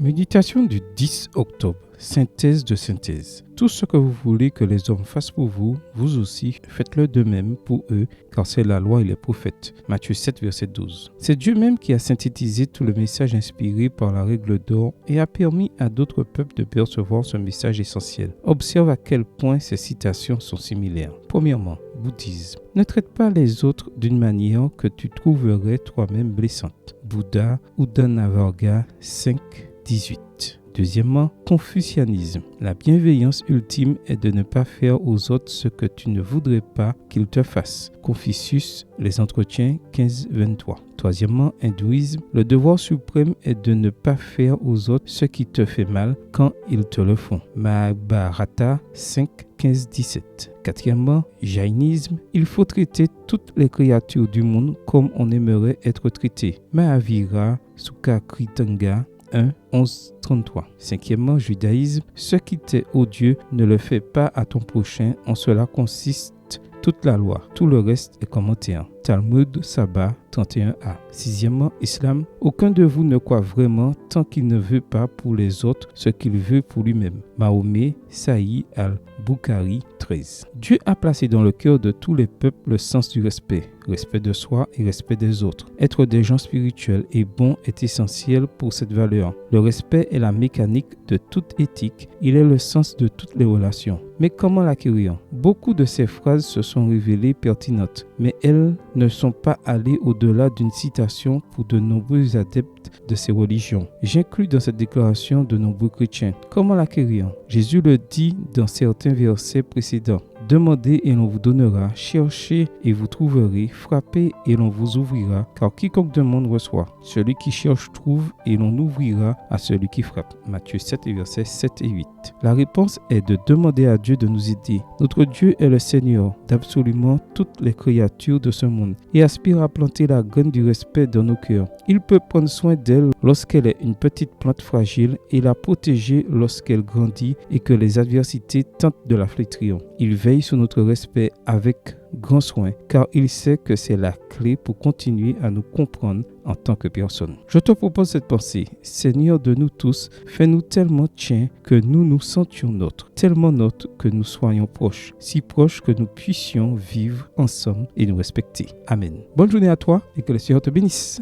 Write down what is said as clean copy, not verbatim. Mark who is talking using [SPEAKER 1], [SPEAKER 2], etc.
[SPEAKER 1] Méditation du 10 octobre. Synthèse de synthèse. Tout ce que vous voulez que les hommes fassent pour vous, vous aussi, faites-le de même pour eux, car c'est la loi et les prophètes. Matthieu 7, verset 12. C'est Dieu même qui a synthétisé tout le message inspiré par la règle d'or et a permis à d'autres peuples de percevoir ce message essentiel. Observe à quel point ces citations sont similaires. Premièrement, bouddhisme. Ne traite pas les autres d'une manière que tu trouverais toi-même blessante. Bouddha, Udanavarga 5, 18. Deuxièmement, confucianisme. La bienveillance ultime est de ne pas faire aux autres ce que tu ne voudrais pas qu'ils te fassent. Confucius, Les Entretiens 15, 23. Troisièmement, hindouisme. Le devoir suprême est de ne pas faire aux autres ce qui te fait mal quand ils te le font. Mahabharata 5, 15, 17. Quatrièmement, jaïnisme. Il faut traiter toutes les créatures du monde comme on aimerait être traité. Mahavira Sukhakritanga 1, 11, 33. Cinquièmement, judaïsme. Ce qui t'est odieux, ne le fais pas à ton prochain. En cela consiste toute la loi. Tout le reste est commentaire. Talmud, Sabbat 31a. Sixièmement, islam. Aucun de vous ne croit vraiment tant qu'il ne veut pas pour les autres ce qu'il veut pour lui-même. Mahomet, Sahih al-Bukhari 13. Dieu a placé dans le cœur de tous les peuples le sens du respect. Respect de soi et respect des autres. Être des gens spirituels et bons est essentiel pour cette valeur. Le respect est la mécanique de toute éthique. Il est le sens de toutes les relations. Mais comment l'acquérir? Beaucoup de ces phrases se sont révélées pertinentes, mais elles ne sont pas allées au-delà d'une citation pour de nombreux adeptes de ces religions. J'inclus dans cette déclaration de nombreux chrétiens. Comment l'acquérir? Jésus le dit dans certains versets précédents. Demandez et l'on vous donnera, cherchez et vous trouverez, frappez et l'on vous ouvrira, car quiconque demande reçoit. Celui qui cherche trouve et l'on ouvrira à celui qui frappe. Matthieu 7, versets 7 et 8. La réponse est de demander à Dieu de nous aider. Notre Dieu est le Seigneur d'absolument toutes les créatures de ce monde et aspire à planter la graine du respect dans nos cœurs. Il peut prendre soin d'elle lorsqu'elle est une petite plante fragile et la protéger lorsqu'elle grandit et que les adversités tentent de la flétrir. Il veille sur notre respect avec grand soin, car il sait que c'est la clé pour continuer à nous comprendre en tant que personne. Je te propose cette pensée. Seigneur de nous tous, fais-nous tellement tiens que nous nous sentions nôtres, tellement nôtres que nous soyons proches, si proches que nous puissions vivre ensemble et nous respecter. Amen. Bonne journée à toi et que le Seigneur te bénisse.